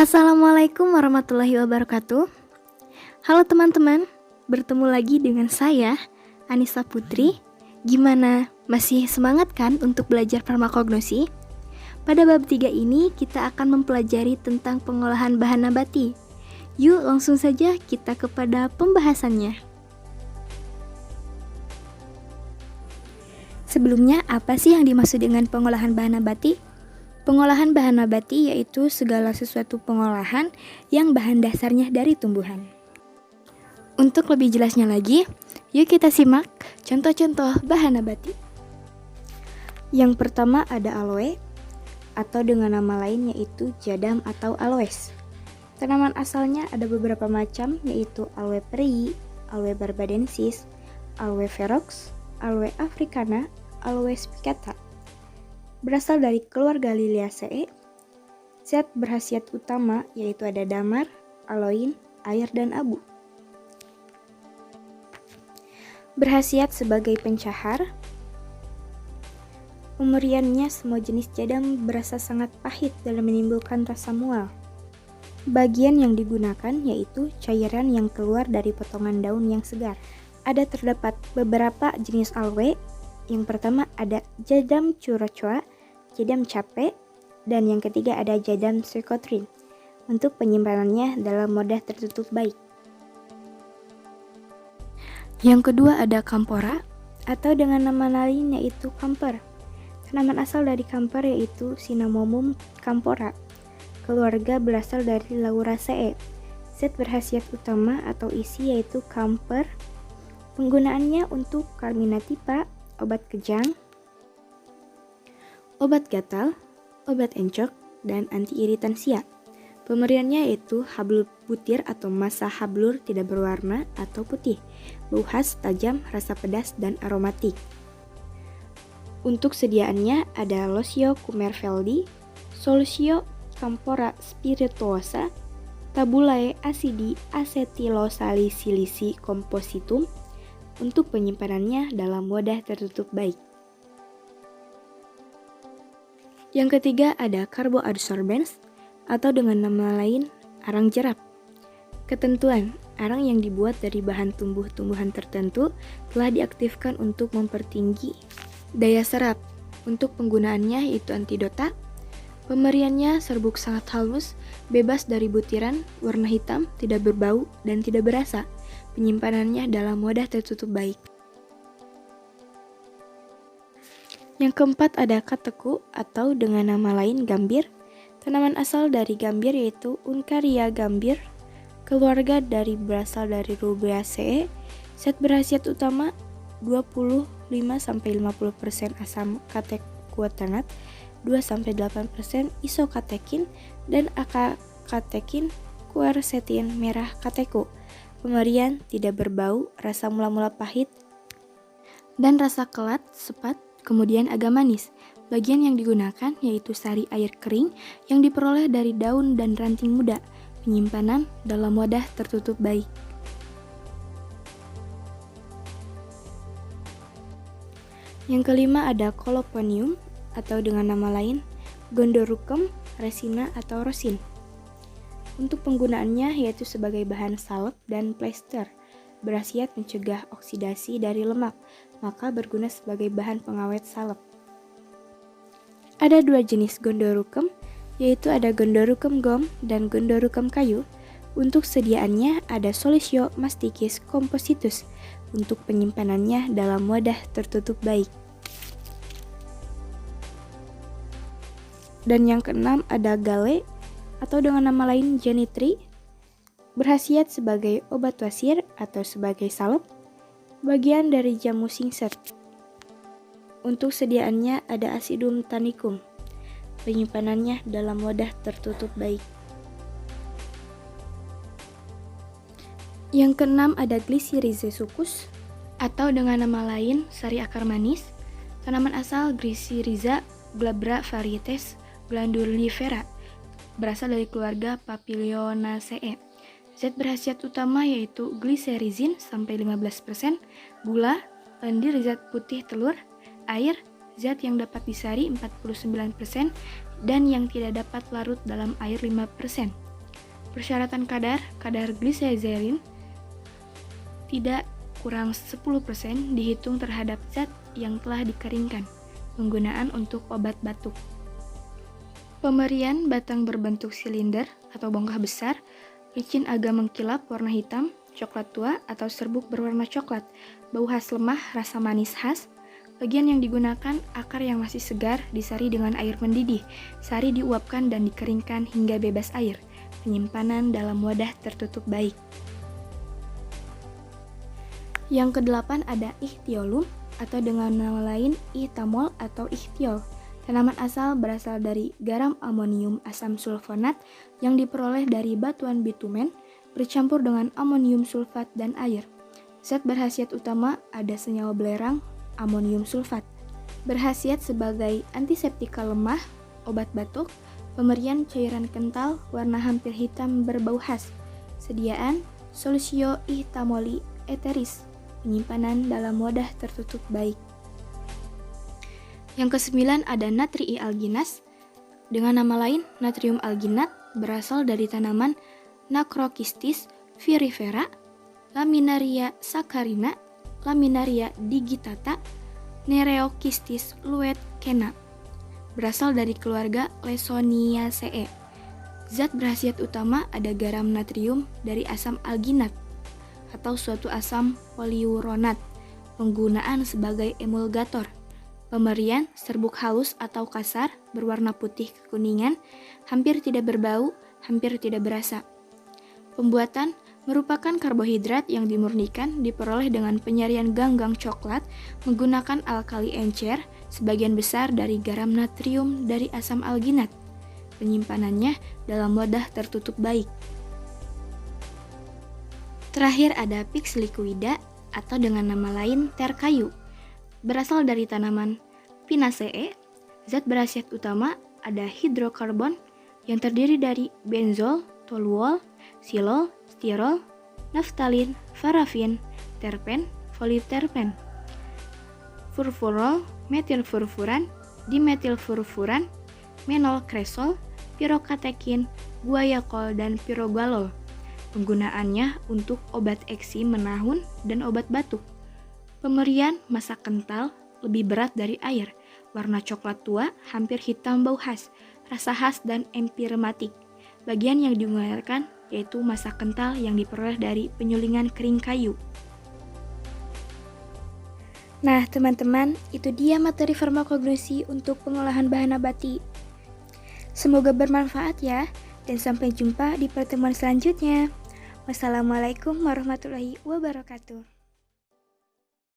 Assalamualaikum warahmatullahi wabarakatuh. Halo teman-teman, bertemu lagi dengan saya, Anissa Putri. Gimana? Masih semangat kan untuk belajar farmakognosi? Pada bab 3 ini kita akan mempelajari tentang pengolahan bahan nabati. Yuk langsung saja kita kepada pembahasannya. Sebelumnya, apa sih yang dimaksud dengan pengolahan bahan nabati? Pengolahan bahan nabati yaitu segala sesuatu pengolahan yang bahan dasarnya dari tumbuhan. Untuk lebih jelasnya lagi, yuk kita simak contoh-contoh bahan nabati. Yang pertama ada aloe, atau dengan nama lain yaitu jadam atau aloes. Tanaman asalnya ada beberapa macam yaitu aloe perei, aloe barbadensis, aloe ferox, aloe africana, aloe spicata. Berasal dari keluarga Liliaceae. Zat berkhasiat utama yaitu ada damar, aloin, air, dan abu. Berkhasiat sebagai pencahar. Pemberiannya semua jenis jadam berasa sangat pahit dalam menimbulkan rasa mual. Bagian yang digunakan yaitu cairan yang keluar dari potongan daun yang segar. Ada terdapat beberapa jenis aloe. Yang pertama ada jadam churachoa, jadam cape, dan yang ketiga ada jadam secotrin. Untuk penyimpanannya dalam wadah tertutup baik. Yang kedua ada kampora, atau dengan nama lain yaitu kamper. Tanaman asal dari kamper yaitu Cinnamomum campora. Keluarga berasal dari Lauraceae. Zat berkhasiat utama atau isi yaitu kamper. Penggunaannya untuk carminativa, obat kejang, obat gatal, obat encok, dan anti-iritansia. Pemberiannya yaitu hablur butir atau massa hablur tidak berwarna atau putih, bau khas, tajam, rasa pedas, dan aromatik. Untuk sediaannya ada Losio cumerfeldi, Solusio campora spirituosa, Tabulae acidi acetilosalicylisi compositum. Untuk penyimpanannya dalam wadah tertutup baik. Yang ketiga ada carboadsorbens, atau dengan nama lain arang jerak. Ketentuan, arang yang dibuat dari bahan tumbuh-tumbuhan tertentu telah diaktifkan untuk mempertinggi daya serap. Untuk penggunaannya yaitu antidota. Pemberiannya serbuk sangat halus, bebas dari butiran, warna hitam, tidak berbau, dan tidak berasa. Penyimpanannya dalam wadah tertutup baik. Yang keempat ada kateku, atau dengan nama lain gambir. Tanaman asal dari gambir yaitu Uncaria gambir. Keluarga berasal dari Rubiaceae. Zat berkhasiat utama 25-50% asam katekuatanat, 2-8% isokatekin, dan akatekin quercetin merah kateku. Pemberian tidak berbau, rasa mula-mula pahit, dan rasa kelat, sepat, kemudian agak manis. Bagian yang digunakan yaitu sari air kering yang diperoleh dari daun dan ranting muda. Penyimpanan dalam wadah tertutup baik. Yang kelima ada Colophonium, atau dengan nama lain Gondorucum resina atau rosin. Untuk penggunaannya yaitu sebagai bahan salep dan plester. Berkhasiat mencegah oksidasi dari lemak, maka berguna sebagai bahan pengawet salep. Ada dua jenis Gondorucum, yaitu ada Gondorucum gum dan Gondorucum kayu. Untuk sediaannya ada Solusio masticis compositus. Untuk penyimpanannya dalam wadah tertutup baik. Dan yang keenam ada Gale, atau dengan nama lain Genitri. Berkhasiat sebagai obat wasir atau sebagai salep, bagian dari jamu singset. Untuk sediaannya ada Acidum tannicum. Penyimpanannya dalam wadah tertutup baik. Yang keenam ada Glycyrrhizae succus, atau dengan nama lain sari akar manis. Tanaman asal Glycyrrhiza glabra varietes glandulifera. Berasal dari keluarga Papilionaceae. Zat berkhasiat utama yaitu glycyrrhizin sampai 15%, gula, lendir zat putih telur, air, zat yang dapat disari 49%, dan yang tidak dapat larut dalam air 5%. Persyaratan kadar gliserin tidak kurang 10% dihitung terhadap zat yang telah dikeringkan. Penggunaan untuk obat batuk. Pemberian batang berbentuk silinder atau bongkah besar, licin agak mengkilap warna hitam, coklat tua atau serbuk berwarna coklat, bau khas lemah, rasa manis khas. Bagian yang digunakan akar yang masih segar disari dengan air mendidih. Sari diuapkan dan dikeringkan hingga bebas air. Penyimpanan dalam wadah tertutup baik. Yang kedelapan ada ikhtiolum atau dengan nama lain ihtamol atau ikhtiol. Tanaman asal berasal dari garam amonium asam sulfonat yang diperoleh dari batuan bitumen bercampur dengan amonium sulfat dan air. Zat berkhasiat utama ada senyawa belerang amonium sulfat. Berkhasiat sebagai antiseptika lemah, obat batuk, pemberian cairan kental warna hampir hitam berbau khas. Sediaan solusio ihtamoli eteris. Penyimpanan dalam wadah tertutup baik. Yang kesembilan ada natrii alginas. Dengan nama lain, natrium alginat berasal dari tanaman Macrokistis virifera, Laminaria saccharina, Laminaria digitata, Nereokistis luet kena. Berasal dari keluarga Lesoniaceae. Zat berkhasiat utama ada garam natrium dari asam alginat atau suatu asam poliuronat. Penggunaan sebagai emulgator. Pemberian serbuk halus atau kasar berwarna putih kekuningan, hampir tidak berbau, hampir tidak berasa. Pembuatan merupakan karbohidrat yang dimurnikan diperoleh dengan penyarian ganggang coklat menggunakan alkali encer, sebagian besar dari garam natrium dari asam alginat. Penyimpanannya dalam wadah tertutup baik. Terakhir ada Pix liquida atau dengan nama lain ter kayu. Berasal dari tanaman Pinaceae. Zat berkhasiat utama ada hidrokarbon yang terdiri dari benzol, toluol, silol, stirol, naftalin, parafin, terpen, politerpen, furfurol, metilfurfuran, dimetilfurfuran, menol kresol, pirokatekin, guaiacol, dan pirogualol. Penggunaannya untuk obat eksim menahun dan obat batuk. Pemberian masak kental lebih berat dari air, warna coklat tua, hampir hitam bau khas, rasa khas dan empirematik. Bagian yang digunakan yaitu masak kental yang diperoleh dari penyulingan kering kayu. Nah teman-teman, itu dia materi farmakognose untuk pengolahan bahan nabati. Semoga bermanfaat ya, dan sampai jumpa di pertemuan selanjutnya. Wassalamualaikum warahmatullahi wabarakatuh.